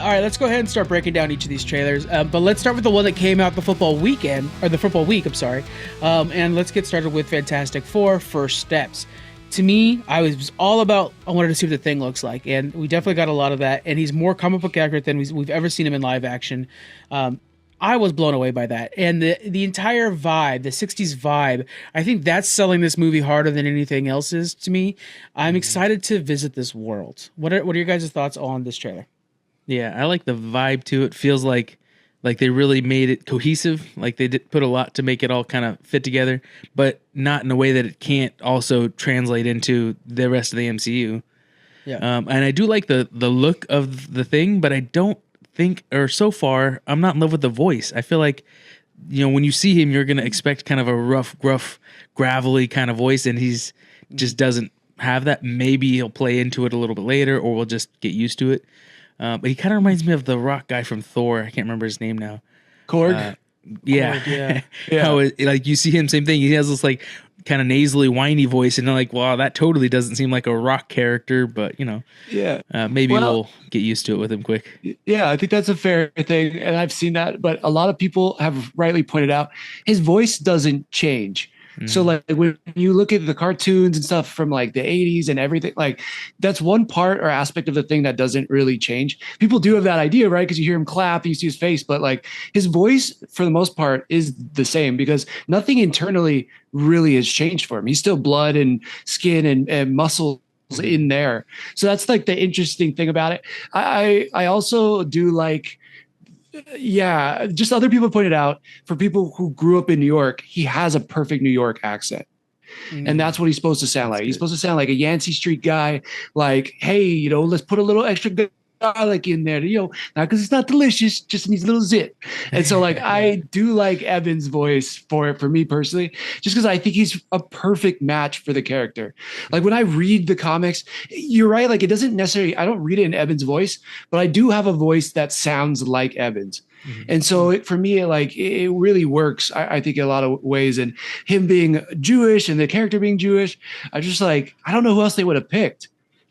All right, let's go ahead and start breaking down each of these trailers. But let's start with the one that came out the football week. I'm sorry. And let's get started with Fantastic Four: First Steps. To me, I wanted to see what the Thing looks like, and we definitely got a lot of that. And he's more comic book accurate than we've ever seen him in live action. I was blown away by that, and the entire vibe, the '60s vibe. I think that's selling this movie harder than anything else is to me. I'm excited to visit this world. What are your guys' thoughts on this trailer? Yeah, I like the vibe too. It feels like they really made it cohesive. Like they did put a lot to make it all kind of fit together, but not in a way that it can't also translate into the rest of the MCU. Yeah. And I do like the look of the Thing, but I don't think, or so far, I'm not in love with the voice. I feel like, when you see him, you're going to expect kind of a rough, gruff, gravelly kind of voice, and he's just doesn't have that. Maybe he'll play into it a little bit later, or we'll just get used to it. But he kind of reminds me of the rock guy from Thor. I can't remember his name now. Korg? Yeah. Korg, Yeah. How like you see him, same thing. He has this like kind of nasally, whiny voice, and they're like, wow, that totally doesn't seem like a rock character, but maybe we'll get used to it with him quick. Yeah, I think that's a fair thing, and I've seen that, but a lot of people have rightly pointed out his voice doesn't change. So like when you look at the cartoons and stuff from like the 80s and everything, like that's one part or aspect of the Thing that doesn't really change. People do have that idea, right? Because you hear him clap, you see his face, but like his voice for the most part is the same because nothing internally really has changed for him. He's still blood and skin and muscle in there. So that's like the interesting thing about it. I also do like, just other people pointed out, for people who grew up in New York, he has a perfect New York accent. And that's what he's supposed to sound like. He's supposed to sound like a Yancey Street guy, like, hey, let's put a little extra garlic in there, not because it's not delicious, just needs a little zip. And so like I do like Evan's voice for me personally, just because I think he's a perfect match for the character. Like when I read the comics, you're right, like it doesn't necessarily, I don't read it in Evan's voice, but I do have a voice that sounds like Evan's. And so for me, it really works, I think, in a lot of ways. And him being Jewish and the character being Jewish, I just I don't know who else they would have picked.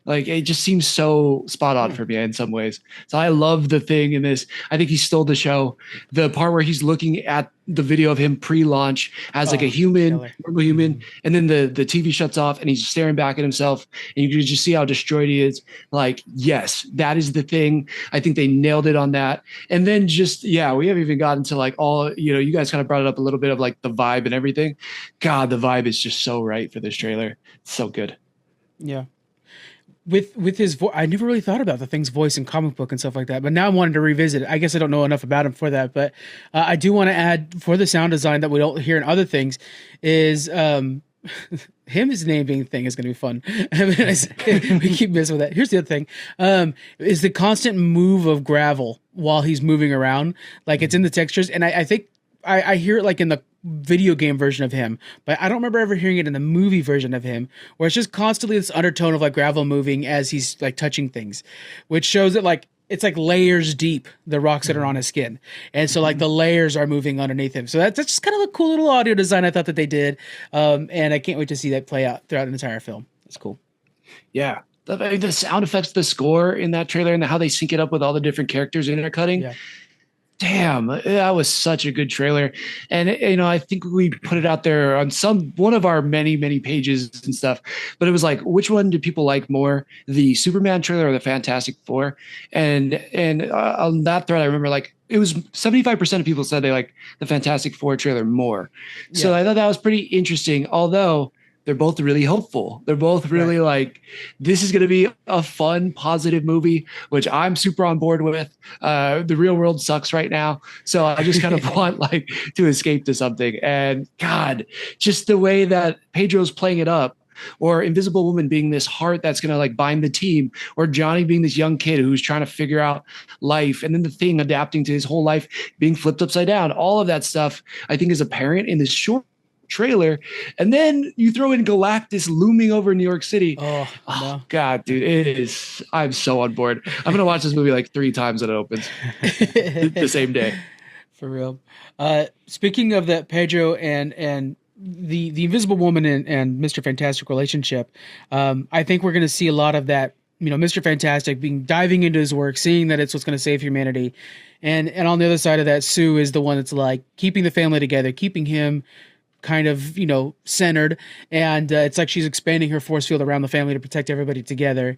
Like, it just seems so spot on for me in some ways. So I love the Thing in this. I think he stole the show. The part where he's looking at the video of him pre-launch as like a human, normal human, and then the TV shuts off and he's staring back at himself and you can just see how destroyed he is. Like, yes, that is the Thing. I think they nailed it on that. And then we haven't even gotten to like all, you guys kind of brought it up a little bit of like the vibe and everything. God, the vibe is just so right for this trailer. It's so good. Yeah. With his voice, I never really thought about the Thing's voice in comic book and stuff like that, but now I'm wanting to revisit it. I guess I don't know enough about him for that, but I do want to add for the sound design that we don't hear in other things is his name being Thing is going to be fun. We keep messing with that. Here's the other thing, is the constant move of gravel while he's moving around. Like it's in the textures, and I think I hear it like in the video game version of him, but I don't remember ever hearing it in the movie version of him, where it's just constantly this undertone of like gravel moving as he's like touching things, which shows that like it's like layers deep, the rocks that are on his skin, and so like the layers are moving underneath him. So that's just kind of a cool little audio design I thought that they did, and I can't wait to see that play out throughout an entire film. It's cool. Yeah, the sound effects, the score in that trailer, and how they sync it up with all the different characters intercutting. Yeah. Damn, that was such a good trailer. And, I think we put it out there on one of our many, many pages and stuff, but it was like, which one do people like more, the Superman trailer or the Fantastic Four? And on that thread, I remember like it was 75% of people said they like the Fantastic Four trailer more. Yeah. So I thought that was pretty interesting, although they're both really hopeful. They're both really like, this is going to be a fun, positive movie, which I'm super on board with. The real world sucks right now. So I just kind of want like to escape to something. And God, just the way that Pedro's playing it up, or Invisible Woman being this heart that's going to like bind the team, or Johnny being this young kid who's trying to figure out life, and then the Thing adapting to his whole life being flipped upside down. All of that stuff I think is apparent in this short trailer. And then you throw in Galactus looming over New York City. Oh no. God, dude, it is. I'm so on board. I'm gonna watch this movie like 3 times when it opens the same day. For real. Speaking of that, Pedro and the Invisible Woman and Mr. Fantastic relationship, I think we're gonna see a lot of that Mr. Fantastic diving into his work, seeing that it's what's going to save humanity. And on the other side of that, Sue is the one that's like keeping the family together, keeping him kind of, centered. And it's like she's expanding her force field around the family to protect everybody together.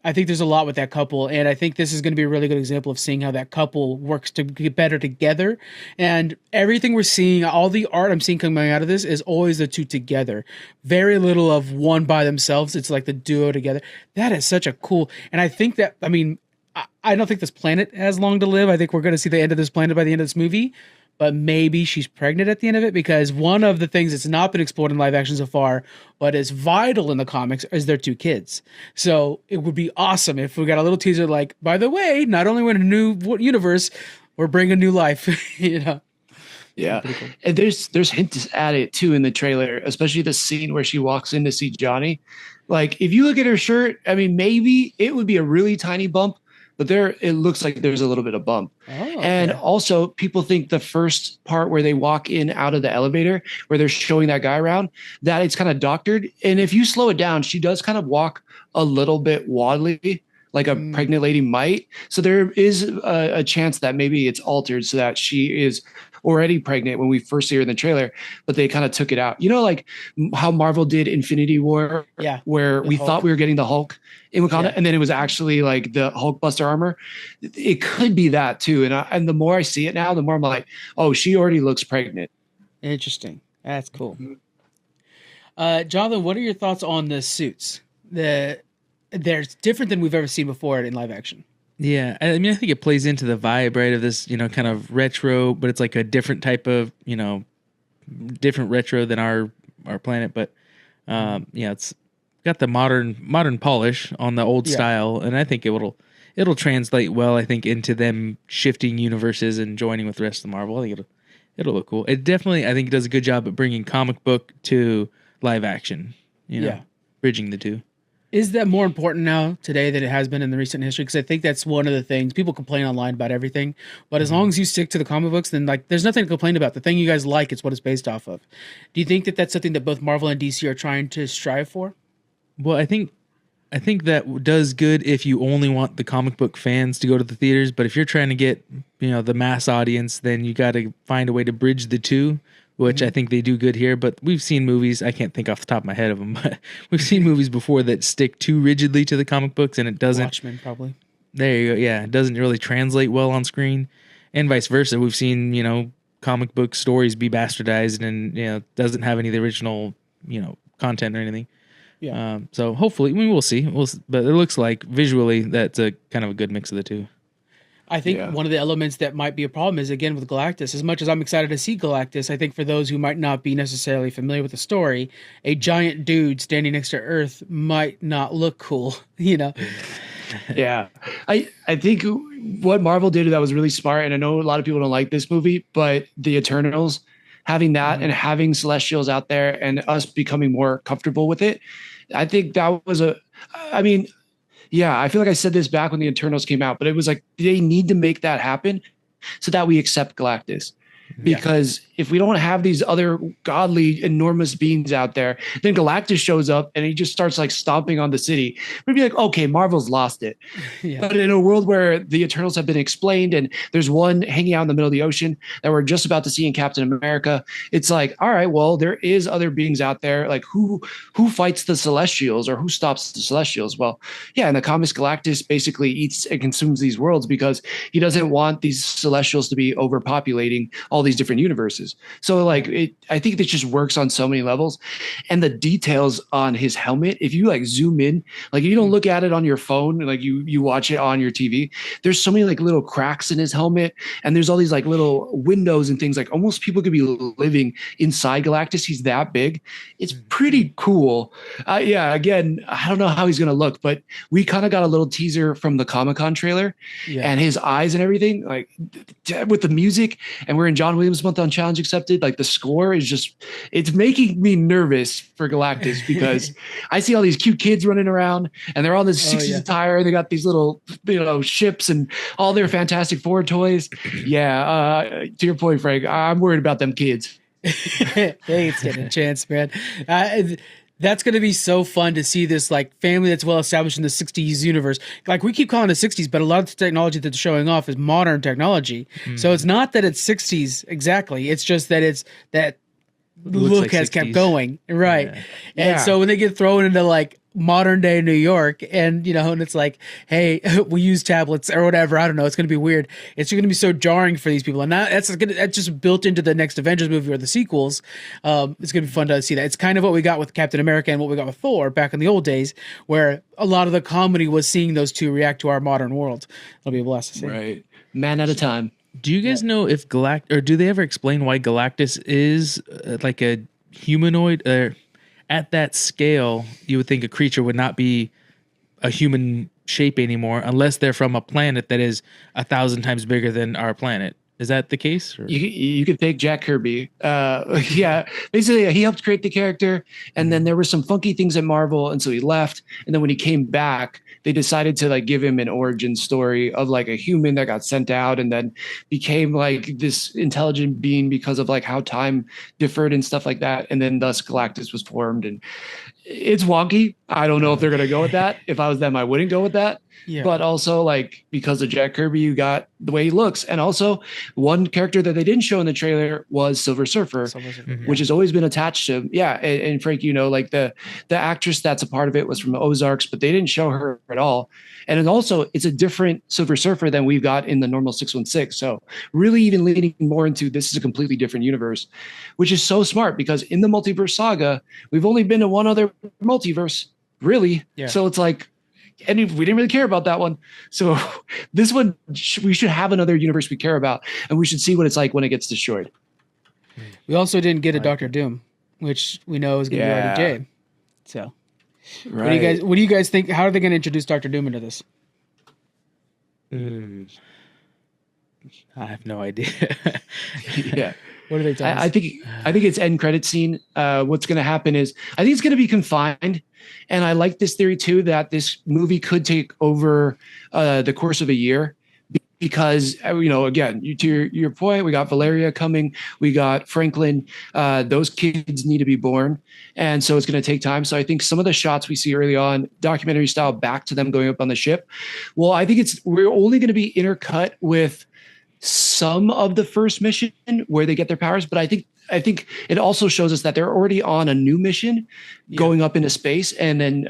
I think there's a lot with that couple, and I think this is going to be a really good example of seeing how that couple works to get better together. And everything we're seeing, all the art I'm seeing coming out of this is always the two together. Very little of one by themselves. It's like the duo together. That is such a cool, and I think that, I don't think this planet has long to live. I think we're going to see the end of this planet by the end of this movie. But maybe she's pregnant at the end of it, because one of the things that's not been explored in live action so far, but is vital in the comics, is their two kids. So it would be awesome if we got a little teaser like, by the way, not only we're in a new universe, we're bringing new life. Yeah. Cool. And there's hints at it too in the trailer, especially the scene where she walks in to see Johnny. Like, if you look at her shirt, maybe it would be a really tiny bump, but it looks like there's a little bit of bump. Also, people think the first part where they walk in out of the elevator, where they're showing that guy around, that it's kind of doctored. And if you slow it down, she does kind of walk a little bit wobbly, like a pregnant lady might. So there is a chance that maybe it's altered so that she is already pregnant when we first see her in the trailer, but they kind of took it out. Like how Marvel did Infinity War, where we thought we were getting the Hulk in Wakanda, and then it was actually like the Hulkbuster armor. It could be that too. And the more I see it now, the more I'm like, oh, she already looks pregnant. Interesting. That's cool. Jonathan, what are your thoughts on the suits? They're different than we've ever seen before in live action. Yeah, I think it plays into the vibe, right, of this, kind of retro, but it's like a different type of, different retro than our planet. But it's got the modern polish on the old style, and I think it'll translate well, I think, into them shifting universes and joining with the rest of Marvel. I think it'll look cool. It definitely, I think, it does a good job at bringing comic book to live action. Bridging the two. Is that more important now today than it has been in the recent history? Because I think that's one of the things people complain online about everything. But as long as you stick to the comic books, then there's nothing to complain about. The thing you guys like is what it's based off of. Do you think that that's something that both Marvel and DC are trying to strive for? Well, I think that does good if you only want the comic book fans to go to the theaters. But if you're trying to get the mass audience, then you got to find a way to bridge the two, which I think they do good here. But we've seen movies, I can't think off the top of my head of them, but we've seen movies before that stick too rigidly to the comic books, and it doesn't. Watchmen, probably. There you go. Yeah, it doesn't really translate well on screen, and vice versa. We've seen comic book stories be bastardized, and doesn't have any of the original content or anything. Yeah. So hopefully, we'll see. But it looks like visually that's a kind of a good mix of the two. I think one of the elements that might be a problem is, again, with Galactus. As much as I'm excited to see Galactus, I think for those who might not be necessarily familiar with the story, a giant dude standing next to Earth might not look cool, Yeah. I think what Marvel did that was really smart, and I know a lot of people don't like this movie, but the Eternals, having that and having Celestials out there and us becoming more comfortable with it, I think that was I feel like I said this back when the Eternals came out, but it was like they need to make that happen so that we accept Galactus. Because if we don't have these other godly, enormous beings out there, then Galactus shows up and he just starts like stomping on the city. We'd be like, okay, Marvel's lost it. But in a world where the Eternals have been explained and there's one hanging out in the middle of the ocean that we're just about to see in Captain America, it's like, all right, well, there is other beings out there. Like who fights the Celestials or who stops the Celestials? Well, in the comics, Galactus basically eats and consumes these worlds because he doesn't want these Celestials to be overpopulating all these different universes. So I think this just works on so many levels, and the details on his helmet, if you like zoom in, like you don't look at it on your phone, like you watch it on your TV, there's so many like little cracks in his helmet, and there's all these like little windows and things, like almost people could be living inside Galactus. He's that big. It's pretty cool. Again, I don't know how he's going to look, but we kind of got a little teaser from the Comic-Con trailer and his eyes and everything, like with the music, and we're in John Williams month on Challenge Accepted. Like the score is just, it's making me nervous for Galactus because I see all these cute kids running around and they're all this 60s attire. They got these little, ships and all their Fantastic Four toys. To your point, Frank, I'm worried about them kids. Hey, it's getting a chance, man. That's going to be so fun to see this like family that's well established in the 60s universe. Like we keep calling it 60s, but a lot of the technology that they're showing off is modern technology. So it's not that it's 60s exactly. It's just that it's that look like has 60s. kept going. Right. Yeah. And so when they get thrown into like modern day New York and, and it's like, hey, we use tablets or whatever. I don't know. It's going to be weird. It's going to be so jarring for these people. And that's just built into the next Avengers movie or the sequels. It's going to be fun to see that. It's kind of what we got with Captain America and what we got with Thor back in the old days, where a lot of the comedy was seeing those two react to our modern world. It'll be a blast to see. Right. Man at a time. Do you guys know if or do they ever explain why Galactus is like a humanoid? At that scale, you would think a creature would not be a human shape anymore unless they're from a planet that is 1,000 times bigger than our planet. Is that the case? Or? You could thank Jack Kirby. Yeah, basically he helped create the character, and then there were some funky things at Marvel, and so he left. And then when he came back, they decided to like give him an origin story of like a human that got sent out and then became like this intelligent being because of like how time differed and stuff like that. And then thus Galactus was formed, and it's wonky. I don't know if they're gonna go with that. If I was them, I wouldn't go with that. Yeah. But also, like, because of Jack Kirby, you got the way he looks. And also, one character that they didn't show in the trailer was Silver Surfer, which has always been attached to him. Yeah. And Frank, like the actress that's a part of it was from Ozarks, but they didn't show her at all. And then also, it's a different Silver Surfer than we've got in the normal 616. So really even leaning more into this is a completely different universe, which is so smart because in the multiverse saga, we've only been to one other multiverse, really. Yeah. So it's like, and we didn't really care about that one. So this one, we should have another universe we care about, and we should see what it's like when it gets destroyed. We also didn't get a Doctor Doom, which we know is going to be RDJ. So what do you guys think? How are they going to introduce Doctor Doom into this? I have no idea. Yeah. What are they telling us? I think it's end credit scene. What's going to happen is I think it's going to be confined. And I like this theory too, that this movie could take over the course of a year because, again, to your point, we got Valeria coming, we got Franklin, those kids need to be born. And so it's going to take time. So I think some of the shots we see early on, documentary style, back to them going up on the ship. Well, I think we're only going to be intercut with some of the first mission where they get their powers, but I think it also shows us that they're already on a new mission going up into space, and then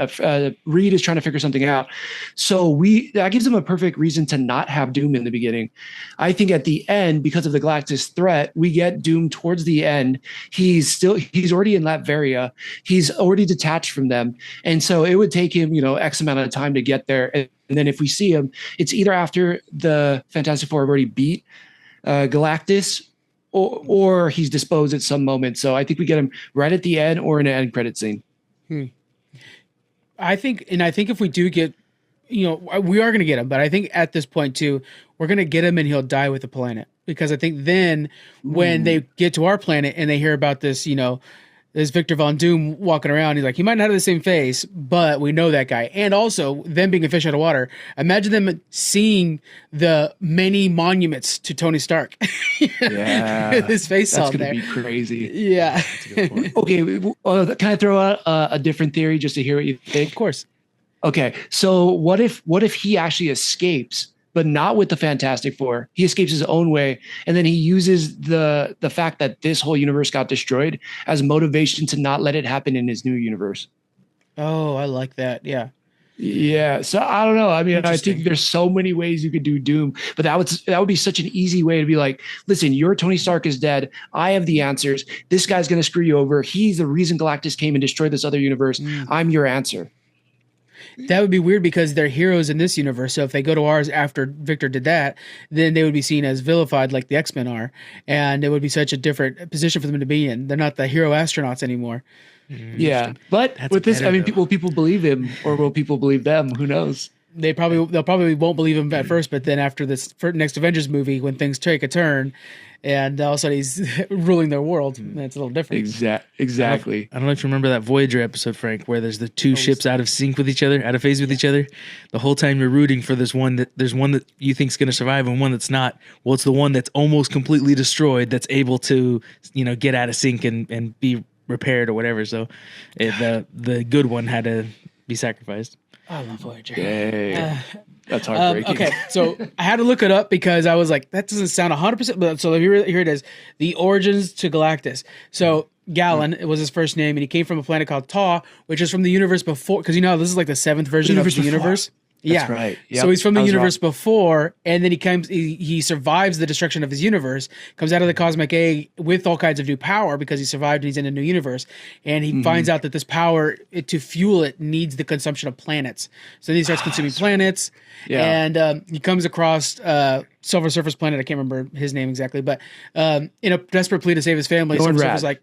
Reed is trying to figure something out. So that gives them a perfect reason to not have Doom in the beginning. I think at the end, because of the Galactus threat, we get Doom towards the end. He's already in Latveria. He's already detached from them, and so it would take him X amount of time to get there. And then if we see him, it's either after the Fantastic Four have already beat Galactus, or he's disposed at some moment. So I think we get him right at the end or in an end credit scene. I think if we do get, we are going to get him, but I think at this point too, we're going to get him and he'll die with the planet, because I think then when they get to our planet and they hear about this, there's Victor Von Doom walking around. He's like, he might not have the same face, but we know that guy. And also, them being a fish out of water, imagine them seeing the many monuments to Tony Stark. Yeah. His face on there. That's going to be crazy. Yeah. That's a good point. Okay, can I throw out a different theory just to hear what you think? Of course. Okay, so what if he actually escapes, but not with the Fantastic Four? He escapes his own way, and then he uses the fact that this whole universe got destroyed as motivation to not let it happen in his new universe. Oh, I like that. Yeah. Yeah. So I don't know. I mean, I think there's so many ways you could do Doom, but that would be such an easy way to be like, listen, your Tony Stark is dead. I have the answers. This guy's going to screw you over. He's the reason Galactus came and destroyed this other universe. I'm your answer. That would be weird because they're heroes in this universe. So if they go to ours after Victor did that, then they would be seen as vilified like the X-Men are. And it would be such a different position for them to be in. They're not the hero astronauts anymore. Yeah. But with this, I mean, will people believe him or will people believe them? Who knows? they'll probably won't believe him at first, but then after this next Avengers movie, when things take a turn, and all of a sudden he's ruling their world, that's a little different. Exactly. I don't know if you remember that Voyager episode, Frank, where there's the two ships out of sync with each other, out of phase with each other. The whole time you're rooting for there's one that you think's going to survive and one that's not. Well, it's the one that's almost completely destroyed that's able to, get out of sync and be repaired or whatever. So the good one had to be sacrificed. I love Voyager. Yay. That's heartbreaking. Okay, so I had to look it up because I was like, that doesn't sound 100%. But so here it is: the origins to Galactus. So Galen, it was his first name, and he came from a planet called Ta, which is from the universe before. Because this is like the 7th version of the universe. That's right. Yep. So he's from the universe before, and then he survives the destruction of his universe, comes out of the cosmic egg with all kinds of new power because he survived and he's in a new universe. And he finds out that this power, to fuel it, needs the consumption of planets. So then he starts consuming planets. Yeah. And he comes across Silver Surfer's planet. I can't remember his name exactly, but in a desperate plea to save his family, Silver Surfer's like,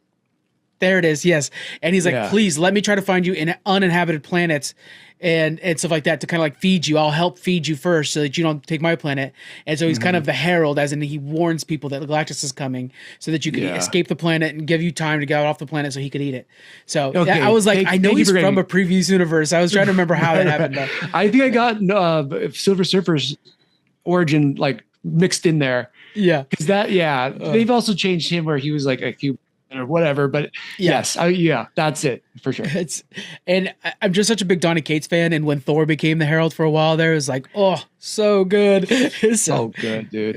there it is, yes. And he's like, please let me try to find you in uninhabited planets and stuff like that to kind of like feed you. I'll help feed you first so that you don't take my planet. And so he's kind of the herald, as in he warns people that Galactus is coming so that you can escape the planet and give you time to get off the planet so he could eat it. So I was like, I know he's from a previous universe. I was trying to remember how that happened. I think I got Silver Surfer's origin like mixed in there. Yeah. Because they've also changed him where he was like a cube or whatever, but yes, that's it for sure. And I'm just such a big Donny Cates fan, and when Thor became the Herald for a while there, it was like, oh, so good. So good, dude.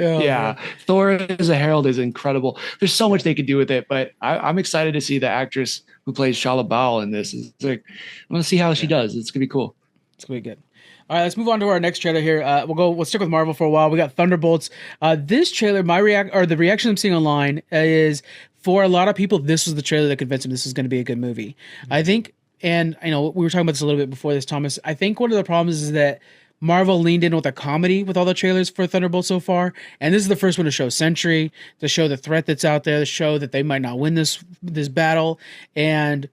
Thor as a Herald is incredible. There's so much they could do with it, but I'm excited to see the actress who plays Shala Baal in this. It's like, I'm gonna see how she does. It's gonna be cool. It's gonna be good. All right, let's move on to our next trailer here. We'll stick with Marvel for a while. We got Thunderbolts. This trailer, the reaction I'm seeing online is, for a lot of people, this was the trailer that convinced them this was going to be a good movie. I think, and we were talking about this a little bit before this, Thomas. I think one of the problems is that Marvel leaned in with a comedy with all the trailers for Thunderbolts so far, and this is the first one to show Sentry, to show the threat that's out there, to show that they might not win this battle, and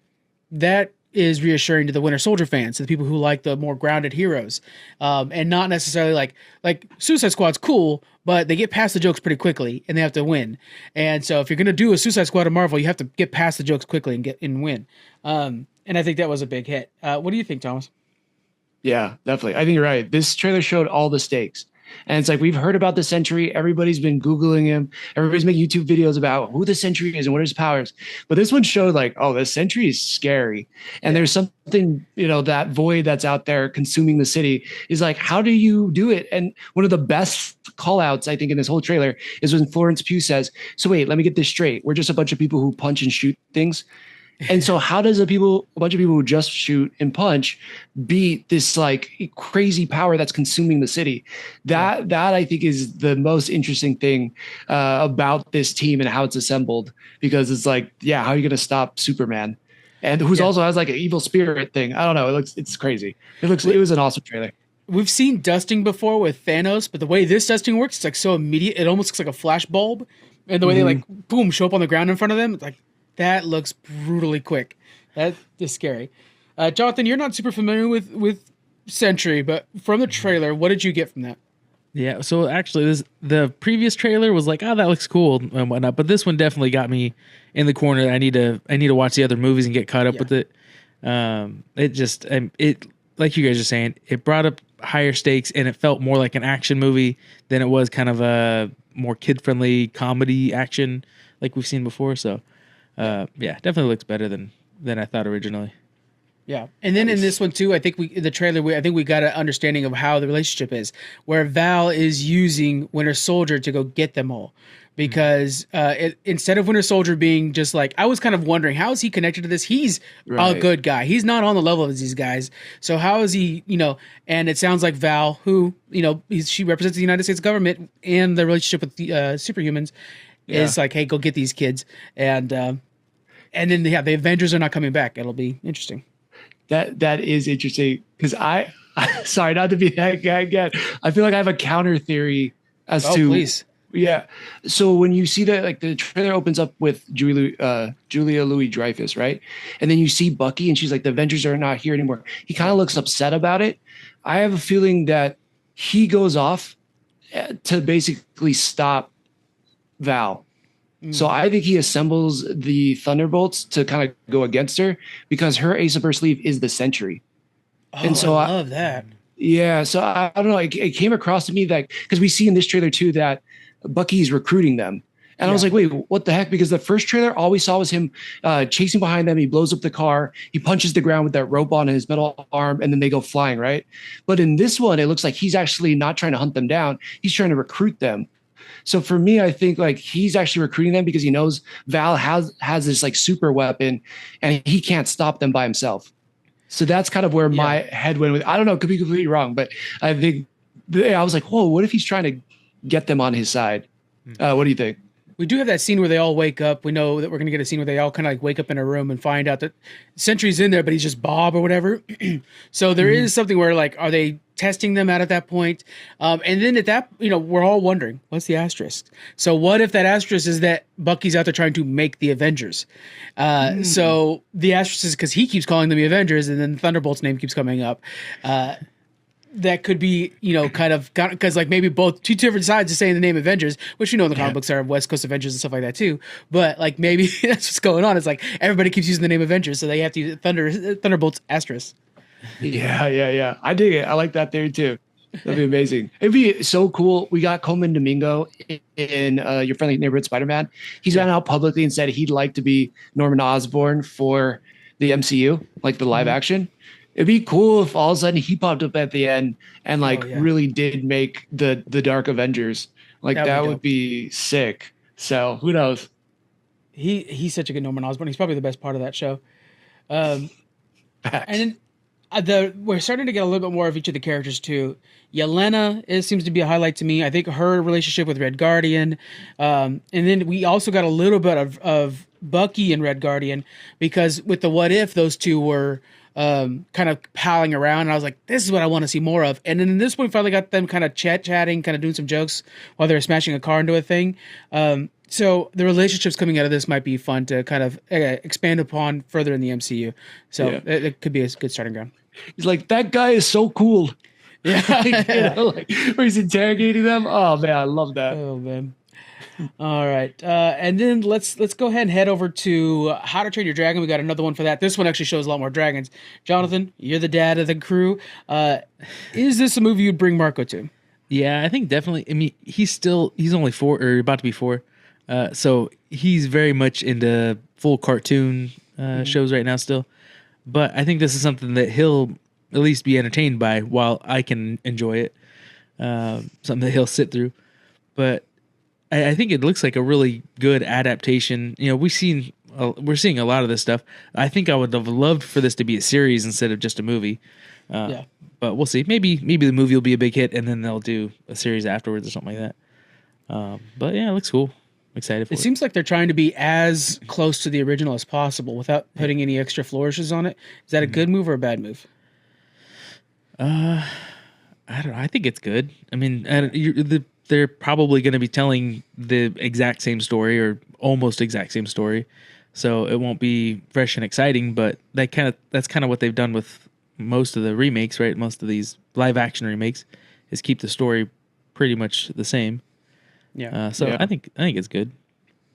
that is reassuring to the Winter Soldier fans, to the people who like the more grounded heroes, and not necessarily like Suicide Squad's cool, but they get past the jokes pretty quickly and they have to win. And so if you're going to do a Suicide Squad of Marvel, you have to get past the jokes quickly and win. And I think that was a big hit. What do you think, Thomas? Yeah, definitely. I think you're right. This trailer showed all the stakes. And it's like, we've heard about the Sentry. Everybody's been Googling him. Everybody's making YouTube videos about who the Sentry is and what are his powers. But this one showed like, oh, the Sentry is scary. And there's something, that void that's out there consuming the city is like, how do you do it? And one of the best call outs, I think, in this whole trailer is when Florence Pugh says, so wait, let me get this straight. We're just a bunch of people who punch and shoot things. And so how does a bunch of people who just shoot and punch beat this like crazy power that's consuming the city? That I think is the most interesting thing about this team and how it's assembled, because it's like, how are you going to stop Superman? And who's also has like an evil spirit thing. I don't know. It's crazy. It was an awesome trailer. We've seen dusting before with Thanos, but the way this dusting works, it's like so immediate. It almost looks like a flash bulb. And the way they like, boom, show up on the ground in front of them. It's like, that looks brutally quick. That is scary. Jonathan, you're not super familiar with Sentry, but from the trailer, what did you get from that? Yeah, so actually, the previous trailer was like, oh, that looks cool and whatnot, but this one definitely got me in the corner. I need to watch the other movies and get caught up with it. It like you guys are saying, it brought up higher stakes and it felt more like an action movie than it was kind of a more kid-friendly comedy action like we've seen before. So. Definitely looks better than I thought originally. Yeah, and then in this one too, I think we got an understanding of how the relationship is, where Val is using Winter Soldier to go get them all, because instead of Winter Soldier being just like, I was kind of wondering, how is he connected to this? He's a good guy. He's not on the level of these guys. So how is he? And it sounds like Val, who she represents the United States government and the relationship with the superhumans. Is like, hey, go get these kids, and then the Avengers are not coming back. It'll be interesting. That is interesting, because I sorry, not to be that guy again. I feel like I have a counter theory as to Yeah. So when you see that, like the trailer opens up with Julia Louis-Dreyfus, right? And then you see Bucky, and she's like, "The Avengers are not here anymore." He kind of looks upset about it. I have a feeling that he goes off to basically stop Val. So I think he assembles the Thunderbolts to kind of go against her because her ace up her sleeve is the Sentry. Oh, And so I love that. yeah, so I don't know. It came across to me that because we see in this trailer too that Bucky's recruiting them. And I was like, wait, what the heck? Because the first trailer, all we saw was him chasing behind them. He blows up the car. He punches the ground with that rope on his metal arm, and then they go flying, right? But in this one, it looks like he's actually not trying to hunt them down. He's trying to recruit them. So for me, I think like he's actually recruiting them because he knows Val has this like super weapon, and he can't stop them by himself. So that's kind of where my head went with. I don't know, it could be completely wrong, but I think I was like, whoa, what if he's trying to get them on his side? What do you think? We do have that scene where they all wake up. We know that we're going to get a scene where they all kind of like wake up in a room and find out that Sentry's in there, but he's just Bob or whatever. So there is something where like, are they testing them out at that point? And then at that, we're all wondering, what's the asterisk? So what if that asterisk is that Bucky's out there trying to make the Avengers? So the asterisk is because he keeps calling them the Avengers, and then Thunderbolt's name keeps coming up. That could be, kind of, because like maybe both two different sides are saying the name Avengers, which in the comic books are West Coast Avengers and stuff like that too. But like maybe that's what's going on. It's like everybody keeps using the name Avengers, so they have to use Thunderbolts asterisk. Yeah. I dig it. I like that theory too. That'd be amazing. It'd be so cool. We got Coleman Domingo in Your Friendly Neighborhood Spider-Man. He's gone out publicly and said he'd like to be Norman Osborn for the MCU, like the live action. It'd be cool if all of a sudden he popped up at the end and like really did make the Dark Avengers. Like that would be sick. So who knows? He's such a good Norman Osborn. He's probably the best part of that show. And then we're starting to get a little bit more of each of the characters too. Yelena seems to be a highlight to me. I think her relationship with Red Guardian, and then we also got a little bit of Bucky and Red Guardian, because with the What If, those two were kind of palling around, and I was like, this is what I want to see more of. And then in this one, we finally got them kind of chatting, kind of doing some jokes while they were smashing a car into a thing. So the relationships coming out of this might be fun to kind of expand upon further in the MCU. So it could be a good starting ground. He's like, that guy is so cool. Yeah, where he's interrogating them. Oh man, I love that. Oh man. All right, and then let's go ahead and head over to How to Train Your Dragon. We got another one for that. This one actually shows a lot more dragons. Jonathan, you're the dad of the crew. Is this a movie you'd bring Marco to? Yeah, I think definitely. I mean, he's only 4 or about to be 4, so he's very much into full cartoon shows right now still. But I think this is something that he'll at least be entertained by while I can enjoy it. Something that he'll sit through. But I think it looks like a really good adaptation. we're seeing a lot of this stuff. I think I would have loved for this to be a series instead of just a movie. But we'll see. Maybe the movie will be a big hit, and then they'll do a series afterwards or something like that. But yeah, it looks cool. I'm excited for it. It seems like they're trying to be as close to the original as possible without putting any extra flourishes on it. Is that a good move or a bad move? I don't know. I think it's good. I mean, they're probably going to be telling the exact same story or almost exact same story, so it won't be fresh and exciting. But that's kind of what they've done with most of the remakes, right? Most of these live action remakes is keep the story pretty much the same. I think it's good.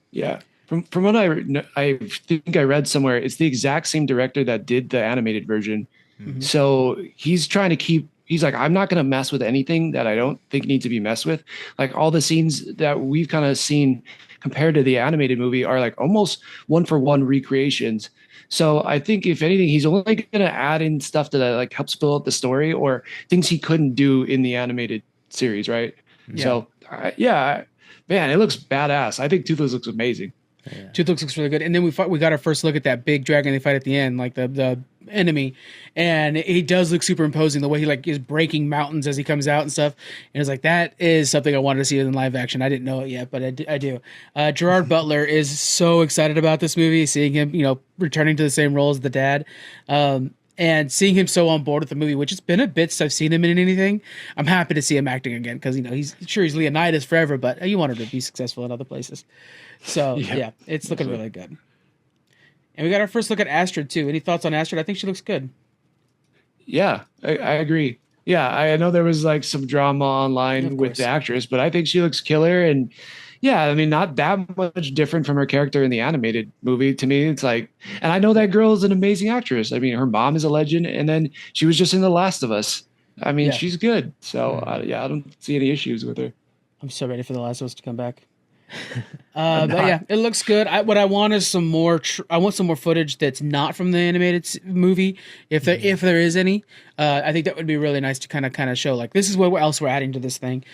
Yeah. From what I think I read somewhere, it's the exact same director that did the animated version. Mm-hmm. So he's trying to keep. He's like, I'm not going to mess with anything that I don't think needs to be messed with. Like all the scenes that we've kind of seen compared to the animated movie are like almost 1-for-1 recreations. So I think if anything, he's only going to add in stuff that like helps build up the story or things he couldn't do in the animated series, right? Yeah. So man, it looks badass. I think Toothless looks amazing. Yeah. Toothless looks really good. And then we got our first look at that big dragon they fight at the end, like the enemy, and he does look super imposing, the way he like is breaking mountains as he comes out and stuff. And it's like, that is something I wanted to see in live action. I didn't know it yet, but I do. Gerard Butler is so excited about this movie, seeing him returning to the same role as the dad. And seeing him so on board with the movie, which it's been a bit since I've seen him in anything, I'm happy to see him acting again because he's Leonidas forever, but you want him to be successful in other places. So yeah, it's looking really good. And we got our first look at Astrid too. Any thoughts on Astrid? I think she looks good. Yeah, I agree. Yeah, I know there was like some drama online with the actress, but I think she looks killer. And yeah, I mean, not that much different from her character in the animated movie to me. It's like, and I know that girl is an amazing actress. I mean, her mom is a legend, and then she was just in The Last of Us. I mean, she's good. So yeah, I don't see any issues with her. I'm so ready for The Last of Us to come back. But yeah, it looks good. What I want is some more. I want some more footage that's not from the animated movie, if there is any. I think that would be really nice to kind of show like this is what else we're adding to this thing,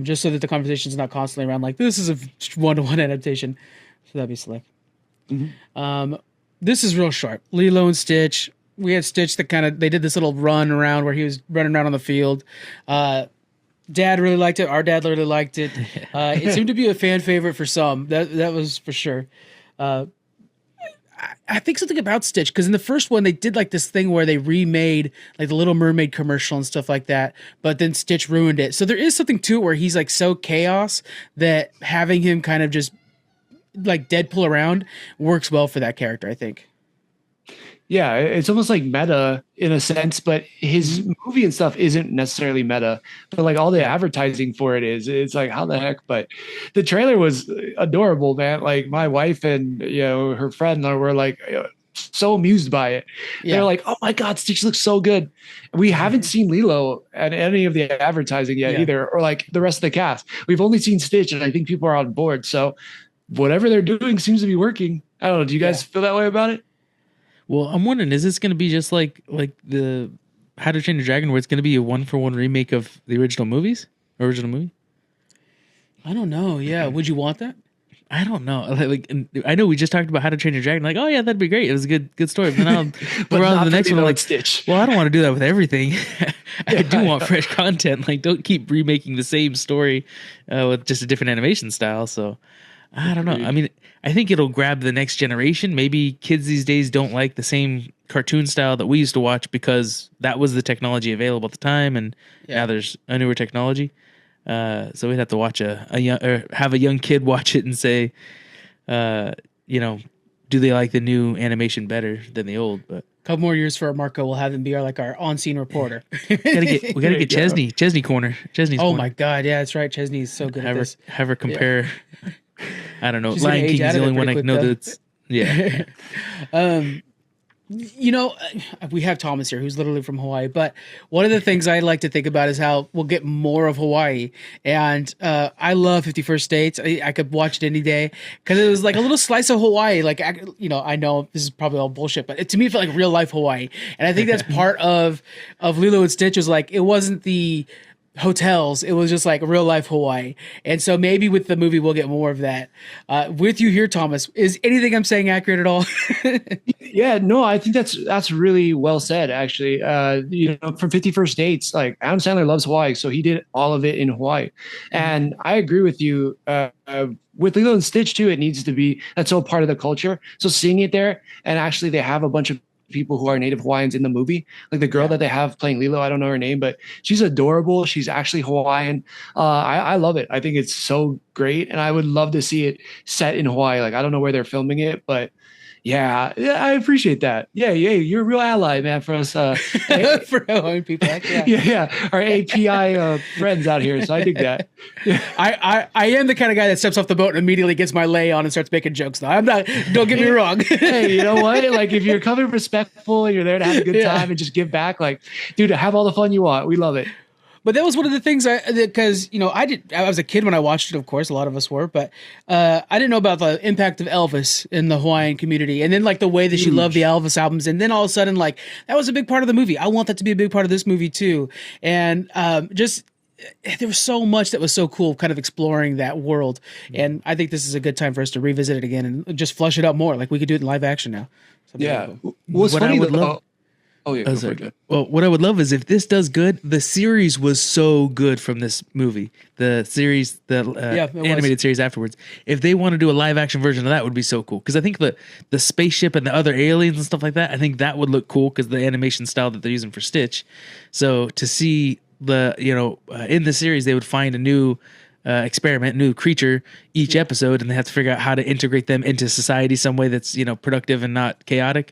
just so that the conversation is not constantly around like this is a 1-to-1 adaptation. So that'd be slick. This is real sharp. Lilo and Stitch. We had Stitch that they did this little run around where he was running around on the field. Dad really liked it. Our dad really liked it. It seemed to be a fan favorite for some. That was for sure. I think something about Stitch, because in the first one they did like this thing where they remade like the Little Mermaid commercial and stuff like that, but then Stitch ruined it. So there is something to it where he's like so chaos that having him kind of just like Deadpool around works well for that character, I think. Yeah, it's almost like meta in a sense, but his movie and stuff isn't necessarily meta, but like all the advertising for it is. It's like, how the heck? But the trailer was adorable, man. Like my wife and her friend were like so amused by it. Yeah. They're like, oh my God, Stitch looks so good. We haven't seen Lilo at any of the advertising yet either, or like the rest of the cast. We've only seen Stitch, and I think people are on board. So whatever they're doing seems to be working. I don't know. Do you guys feel that way about it? Well, I'm wondering, is this going to be just like the How to Train Your Dragon, where it's going to be a 1-for-1 remake of the original movie? I don't know. Yeah, would you want that? I don't know. Like, I know we just talked about How to Train Your Dragon. Like, oh yeah, that'd be great. It was a good story. But then we're on to the next one. Like, Stitch. Well, I don't want to do that with everything. I do want fresh content. Like, don't keep remaking the same story with just a different animation style. So, I don't know. I mean, I think it'll grab the next generation. Maybe kids these days don't like the same cartoon style that we used to watch because that was the technology available at the time, and now there's a newer technology. So we'd have to watch have a young kid watch it and say, do they like the new animation better than the old? But couple more years for Marco, we'll have him be our on-scene reporter. we gotta get Chesney. Chesney corner. Chesney's corner. My God, yeah, that's right. Chesney's so good at this. Have her compare. I don't know. Lion King is the only one I know that's we have Thomas here, who's literally from Hawaii. But one of the things I like to think about is how we'll get more of Hawaii. And I love 51st Dates. I could watch it any day because it was like a little slice of Hawaii. Like, I know this is probably all bullshit, but to me, it felt like real life Hawaii. And I think that's part of Lilo and Stitch was like, it wasn't the hotels, it was just like real life Hawaii. And so maybe with the movie we'll get more of that. With you here, Thomas, is anything I'm saying accurate at all? Yeah, no, I think that's really well said, actually. From 51st Dates, like Adam Sandler loves Hawaii, so he did all of it in Hawaii. And I agree with you. With Lilo and Stitch too, it needs to be, that's all part of the culture. So seeing it there, and actually they have a bunch of people who are native Hawaiians in the movie, like the girl that they have playing Lilo, I don't know her name, but she's adorable. She's actually Hawaiian. I love it. I think it's so great, and I would love to see it set in Hawaii. Like, I don't know where they're filming it, but yeah, I appreciate that. Yeah, you're a real ally, man, for us. For Hawaiian people. Yeah, our API friends out here. So I dig that. I am the kind of guy that steps off the boat and immediately gets my lay on and starts making jokes. Though I'm not. Don't get me wrong. Hey, you know what? Like, if you're coming respectful and you're there to have a good time and just give back, like, dude, have all the fun you want. We love it. But that was one of the things because I was a kid when I watched it, of course, a lot of us were, but I didn't know about the impact of Elvis in the Hawaiian community, and then like the way that she loved the Elvis albums, and then all of a sudden, like, that was a big part of the movie. I want that to be a big part of this movie too, and there was so much that was so cool, kind of exploring that world, and I think this is a good time for us to revisit it again and just flush it out more. Like, we could do it in live action now. Yeah, well, it's funny though. Oh yeah, Oh, go sorry. for it. Well, what I would love is if this does good. The series was so good from this movie. The series, Yeah, it was. animated series afterwards. If they want to do a live action version of that, would be so cool. Because I think the spaceship and the other aliens and stuff like that, I think that would look cool because the animation style that they're using for Stitch. So to see in the series, they would find a new experiment, new creature each episode, and they have to figure out how to integrate them into society some way that's productive and not chaotic.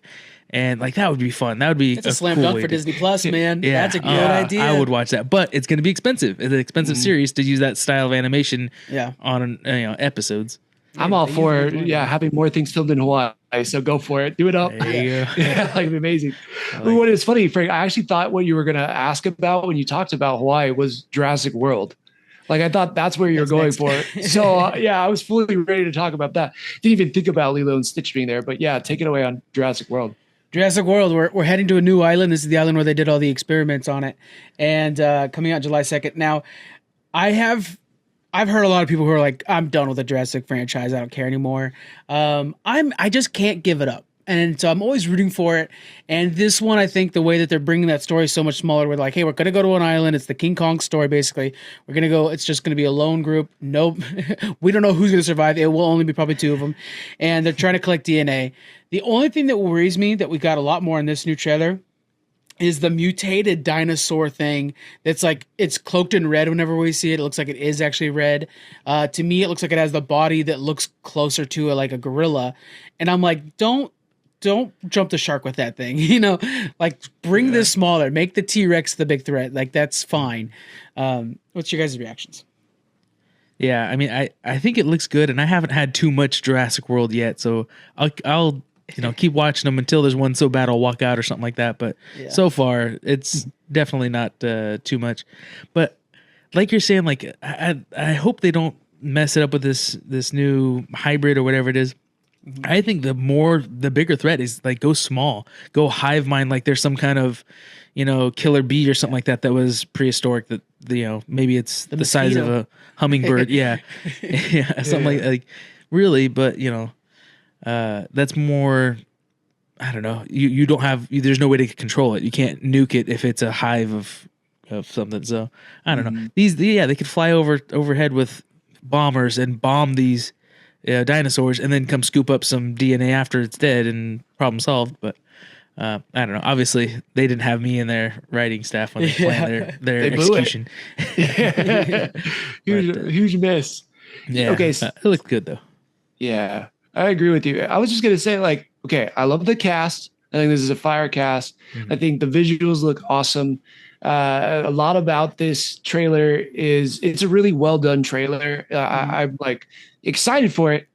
And like that would be fun. That would be It's a slam cool dunk way for to- Disney Plus, man. Yeah, That's a good idea. I would watch that, but it's going to be expensive. It's an expensive series to use that style of animation. Yeah. On episodes. I'm all they for usually do it. having more things filmed in Hawaii. So go for it. Do it up. There you go. Yeah, like it'd be amazing. What is funny, Frank, I actually thought what you were going to ask about when you talked about Hawaii was Jurassic World. Like I thought that's where you were going for it. So I was fully ready to talk about that. Didn't even think about Lilo and Stitch being there, but yeah, take it away on Jurassic World. Jurassic World, we're heading to a new island. This is the island where they did all the experiments on it, and coming out July 2nd. Now, I've heard a lot of people who are like, I'm done with the Jurassic franchise. I don't care anymore. I just can't give it up. And so I'm always rooting for it. And this one, I think the way that they're bringing that story so much smaller, we're like, hey, we're going to go to an island. It's the King Kong story, basically. We're going to go, it's just going to be a lone group. Nope. We don't know who's going to survive. It will only be probably 2 of them. And they're trying to collect DNA. The only thing that worries me that we got a lot more in this new trailer is the mutated dinosaur thing that's like, it's cloaked in red whenever we see it. It looks like it is actually red. To me, it looks like it has the body that looks closer to like a gorilla. And I'm like, don't jump the shark with that thing, like bring this smaller, make the T-Rex the big threat. Like that's fine. What's your guys' reactions? Yeah, I mean, I think it looks good, and I haven't had too much Jurassic World yet, so I'll keep watching them until there's one so bad I'll walk out or something like that. But so far, it's definitely not too much. But like you're saying, like I hope they don't mess it up with this new hybrid or whatever it is. I think the bigger threat is like go small, go hive mind, like there's some kind of, killer bee or something like that was prehistoric that, maybe it's the size of a hummingbird. Yeah. Yeah. Something like really, but that's more, I don't know. You don't have, there's no way to control it. You can't nuke it if it's a hive of something. So I don't know. They could fly overhead with bombers and bomb these dinosaurs and then come scoop up some DNA after it's dead and problem solved. But I don't know. Obviously, they didn't have me in their writing staff when they planned their execution. Huge miss. Yeah. Okay. It looked good though. Yeah, I agree with you. I was just gonna say, like, okay, I love the cast. I think this is a fire cast. Mm-hmm. I think the visuals look awesome. A lot about this trailer it's a really well done trailer. I'm like excited for it,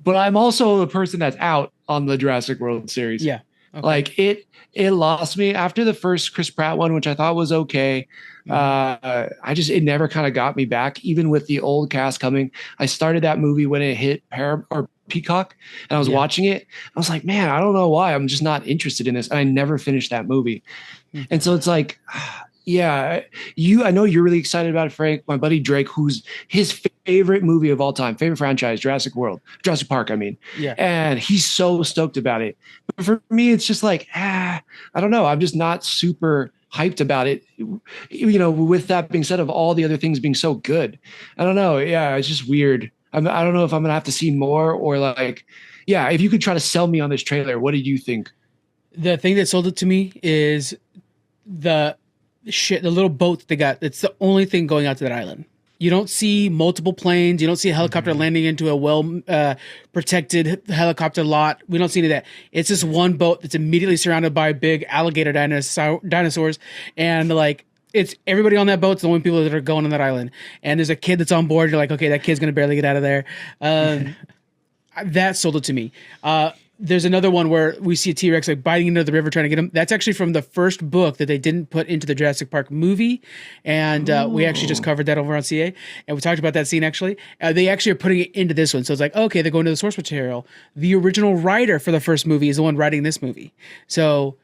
but I'm also a person that's out on the Jurassic World series. Yeah. Okay. Like it lost me after the first Chris Pratt one, which I thought was okay. It never kind of got me back, even with the old cast coming. I started that movie when it hit Peacock, and I was watching it. I was like, man, I don't know why I'm just not interested in this. And I never finished that movie. And so it's like, yeah, I know you're really excited about it, Frank. My buddy Drake, who's his favorite movie of all time, favorite franchise, Jurassic Park, I mean. Yeah. And he's so stoked about it. But for me, it's just like, I don't know. I'm just not super hyped about it. With that being said, of all the other things being so good, I don't know. Yeah, it's just weird. I don't know if I'm going to have to see more or like, yeah, if you could try to sell me on this trailer, what do you think? The thing that sold it to me is the little boat that they got. It's the only thing going out to that island. You don't see multiple planes. You don't see a helicopter landing into a well protected helicopter lot. We don't see any of that. It's just one boat that's immediately surrounded by big alligator dinosaurs. And like, it's everybody on that boat's the only people that are going on that island. And there's a kid that's on board. You're like, okay, that kid's going to barely get out of there. That sold it to me. There's another one where we see a T-Rex like biting into the river trying to get him. That's actually from the first book that they didn't put into the Jurassic Park movie. And we actually just covered that over on CA. And we talked about that scene actually. They actually are putting it into this one. So it's like, okay, they're going to the source material. The original writer for the first movie is the one writing this movie. So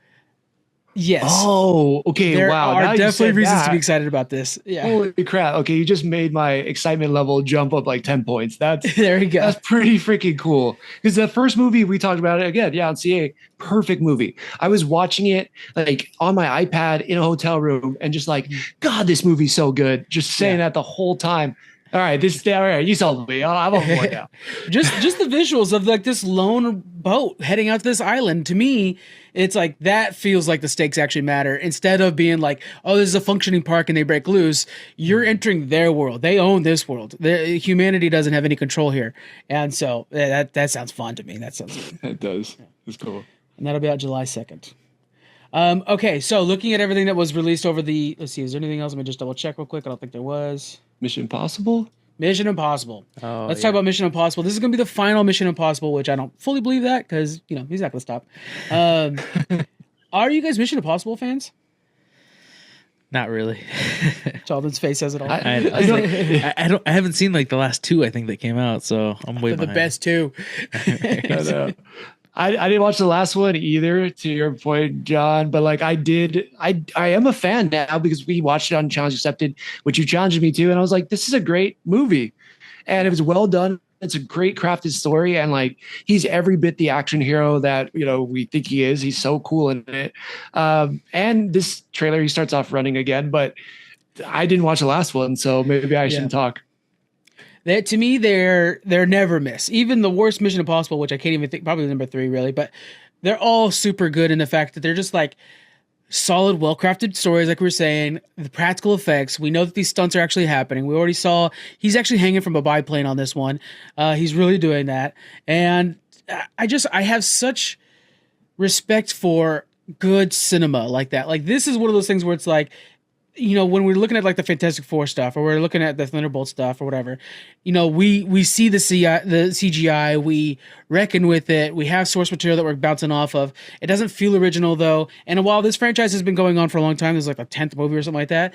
Yes. Oh, okay. There Wow. are Now you definitely said reasons to that. be excited about this. Yeah. Holy crap. Okay, you just made my excitement level jump up like 10 points. There you go. That's pretty freaking cool. Because the first movie we talked about it again, yeah, on CA, perfect movie. I was watching it like on my iPad in a hotel room and just like, God, this movie's so good. Just saying that the whole time. All right, all right, you sold me. I'm on board now. just the visuals of like this lone boat heading out to this island, to me, it's like that feels like the stakes actually matter, instead of being like, oh, this is a functioning park and they break loose. You're entering their world. They own this world. Humanity doesn't have any control here. And so that sounds fun to me. That sounds good. It does. It's cool. And that'll be out July 2nd. Okay, so looking at everything that was released over let's see, is there anything else? Let me just double check real quick. I don't think there was. Mission Impossible? Mission Impossible. Oh, Let's talk about Mission Impossible. This is going to be the final Mission Impossible, which I don't fully believe that because, he's not going to stop. Are you guys Mission Impossible fans? Not really. Jonathan's face says it all. I haven't seen like the last two I think that came out, so I'm way They're the behind. best too. I didn't watch the last one either, to your point, John, but like I am a fan now because we watched it on Challenge Accepted, which you challenged me to, and I was like, this is a great movie. And it was well done. It's a great crafted story, and like he's every bit the action hero that we think he is. He's so cool in it. And this trailer, he starts off running again, but I didn't watch the last one, so maybe I shouldn't talk. To me, they're never miss. Even the worst Mission Impossible, which I can't even think, probably number 3 really, but they're all super good in the fact that they're just like solid, well-crafted stories, like we were saying. The practical effects, we know that these stunts are actually happening. We already saw he's actually hanging from a biplane on this one. He's really doing that, and I have such respect for good cinema like that. Like this is one of those things where it's like, when we're looking at like the Fantastic Four stuff, or we're looking at the Thunderbolts stuff, or whatever, we see the CGI, we reckon with it, we have source material that we're bouncing off of. It doesn't feel original though, and while this franchise has been going on for a long time, there's like a 10th movie or something like that.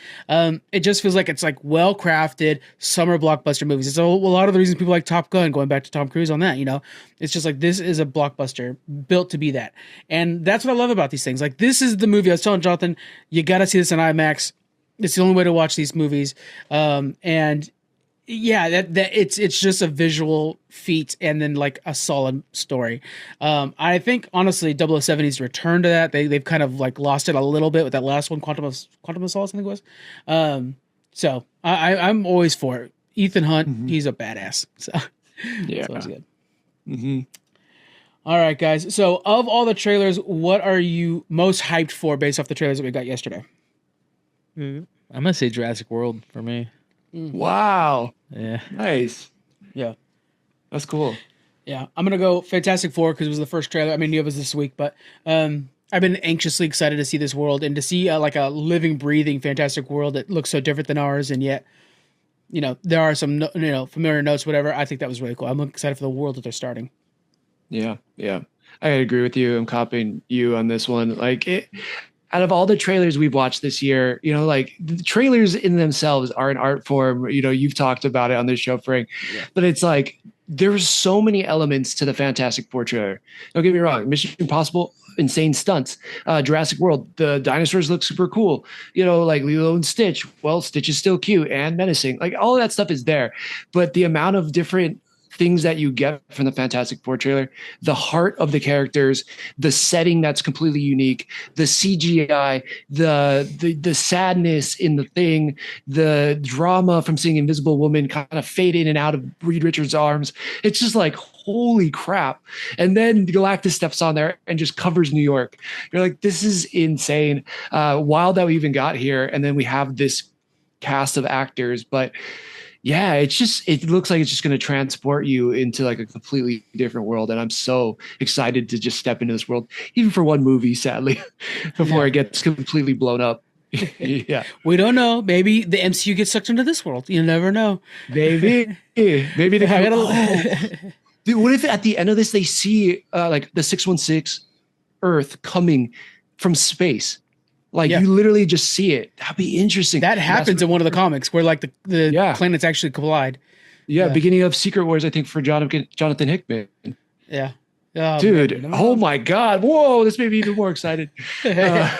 It just feels like it's like well crafted summer blockbuster movies. It's a lot of the reasons people like Top Gun, going back to Tom Cruise on that. It's just like this is a blockbuster built to be that, and that's what I love about these things. Like this is the movie I was telling Jonathan, you got to see this in IMAX. It's the only way to watch these movies. And yeah, that it's just a visual feat and then like a solid story. I think honestly 007 needs to return to that. They've kind of like lost it a little bit with that last one, Quantum of Solace, I think it was. So I'm always for it. Ethan Hunt, he's a badass. So yeah, so that's good. Mm-hmm. All right, guys. So of all the trailers, what are you most hyped for based off the trailers that we got yesterday? I'm gonna say Jurassic World for me. Wow. Yeah. Nice. Yeah. That's cool. Yeah. I'm gonna go Fantastic Four because it was the first trailer. I mean, it was this week, but I've been anxiously excited to see this world and to see like a living, breathing Fantastic world that looks so different than ours, and yet, there are some familiar notes, whatever. I think that was really cool. I'm excited for the world that they're starting. Yeah. I agree with you. I'm copying you on this one. Like it. Out of all the trailers we've watched this year, like the trailers in themselves are an art form. You've talked about it on this show, Frank, but it's like there's so many elements to the Fantastic Four trailer. Don't get me wrong, Mission Impossible, insane stunts. Jurassic World, the dinosaurs look super cool. Like Lilo and Stitch. Well, Stitch is still cute and menacing. Like all of that stuff is there, but the amount of different things that you get from the Fantastic Four trailer, the heart of the characters, the setting that's completely unique, the CGI, the sadness in the thing, the drama from seeing Invisible Woman kind of fade in and out of Reed Richards' arms. It's just like, holy crap. And then Galactus steps on there and just covers New York. You're like, this is insane. Wild that we even got here. And then we have this cast of actors, but yeah, it looks like it's just going to transport you into like a completely different world. And I'm so excited to just step into this world, even for one movie, sadly, before it gets completely blown up. Yeah. We don't know. Maybe the MCU gets sucked into this world. You never know. Maybe they Dude, what if at the end of this, they see like the 616 Earth coming from space? Like you literally just see it. That'd be interesting. That happens in one of the comics where like the planets actually collide. Yeah, beginning of Secret Wars, I think, for Jonathan Hickman. Yeah. Oh, Dude, man. oh my God. Whoa, this made me even more excited. Man.